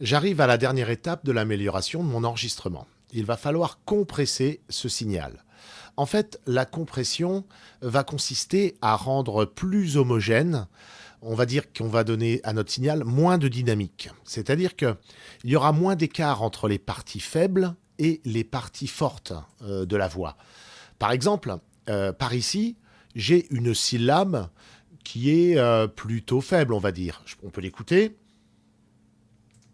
J'arrive à la dernière étape de l'amélioration de mon enregistrement. Il va falloir compresser ce signal. En fait, la compression va consister à rendre plus homogène. On va dire qu'on va donner à notre signal moins de dynamique. C'est-à-dire qu'il y aura moins d'écart entre les parties faibles et les parties fortes de la voix. Par exemple, par ici, j'ai une syllabe qui est plutôt faible, on va dire. On peut l'écouter.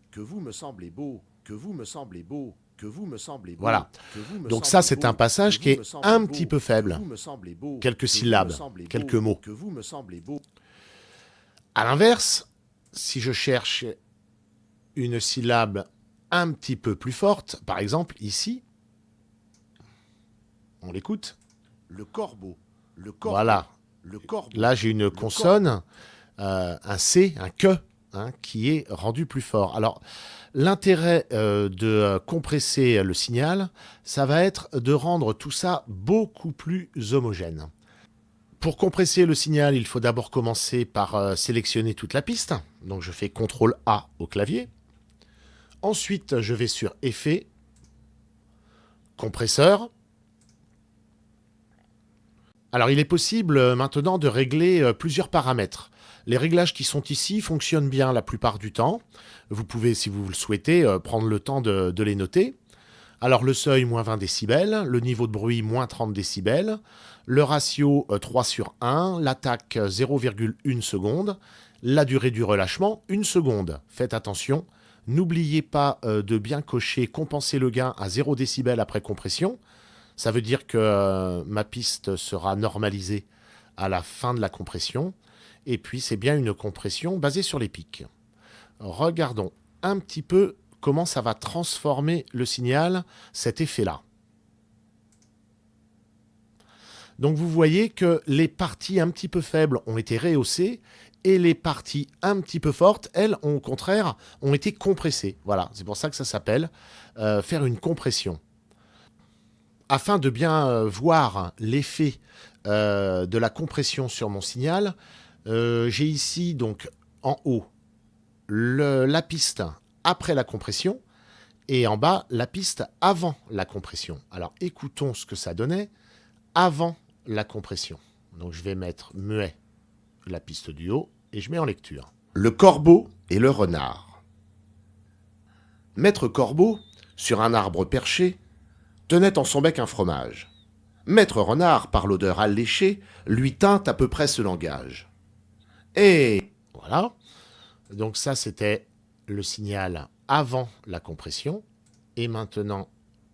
Que vous me semblez beau, que vous me semblez beau, que vous me semblez beau. Voilà. Donc ça, c'est un passage qui est un petit peu faible. Quelques syllabes, quelques mots. À l'inverse, si je cherche une syllabe un petit peu plus forte, par exemple ici, on l'écoute. Le corbeau. Le corbeau. Voilà. Le corbeau. Là, j'ai une consonne, un C, un que, qui est rendu plus fort. Alors, l'intérêt de compresser le signal, ça va être de rendre tout ça beaucoup plus homogène. Pour compresser le signal, il faut d'abord commencer par sélectionner toute la piste. Donc, je fais CTRL-A au clavier. Ensuite, je vais sur Effet, Compresseur. Alors, il est possible maintenant de régler plusieurs paramètres. Les réglages qui sont ici fonctionnent bien la plupart du temps. Vous pouvez, si vous le souhaitez, prendre le temps de les noter. Alors, le seuil, moins 20 décibels, le niveau de bruit, moins 30 décibels, le ratio 3/1, l'attaque 0,1 seconde, la durée du relâchement, 1 seconde. Faites attention, n'oubliez pas de bien cocher compenser le gain à 0 décibels après compression. Ça veut dire que ma piste sera normalisée à la fin de la compression. Et puis, c'est bien une compression basée sur les pics. Regardons un petit peu comment ça va transformer le signal, cet effet-là. Donc, vous voyez que les parties un petit peu faibles ont été rehaussées et les parties un petit peu fortes, elles, au contraire, ont été compressées. Voilà, c'est pour ça que ça s'appelle faire une compression. Afin de bien voir l'effet de la compression sur mon signal, j'ai ici donc en haut la piste après la compression et en bas la piste avant la compression. Alors écoutons ce que ça donnait avant la compression. Donc je vais mettre muet la piste du haut et je mets en lecture. Le corbeau et le renard. Maître corbeau, sur un arbre perché, tenait en son bec un fromage. Maître renard, par l'odeur alléchée, lui tint à peu près ce langage. Et voilà. Donc ça, c'était le signal avant la compression. Et maintenant,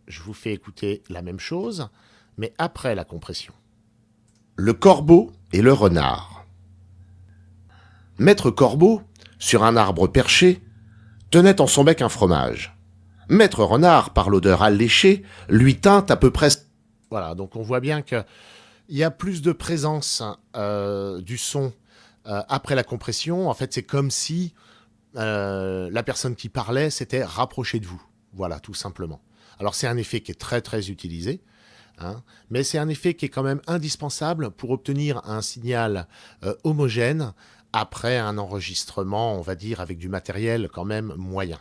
je vous fais écouter la même chose, mais après la compression. Le corbeau et le renard. Maître corbeau, sur un arbre perché, tenait en son bec un fromage. Maître renard, par l'odeur alléchée, lui tint à peu près... Voilà, donc on voit bien qu'il y a plus de présence du son après la compression. En fait, c'est comme si la personne qui parlait s'était rapprochée de vous. Voilà, tout simplement. Alors, c'est un effet qui est très, très utilisé. Mais c'est un effet qui est quand même indispensable pour obtenir un signal homogène après un enregistrement, on va dire, avec du matériel quand même moyen.